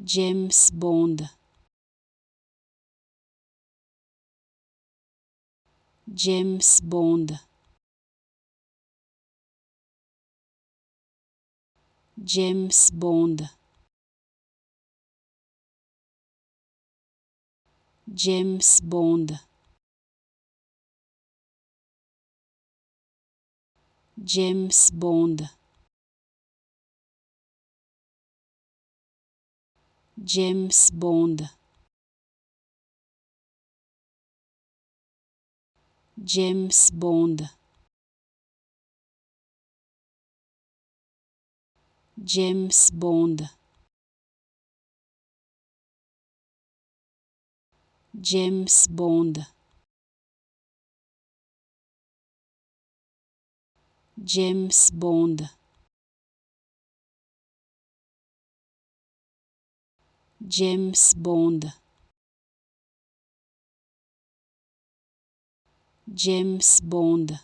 James Bond, James Bond, James Bond, James Bond, James Bond, James Bond, James Bond, James Bond, James Bond, James Bond, James Bond, James Bond.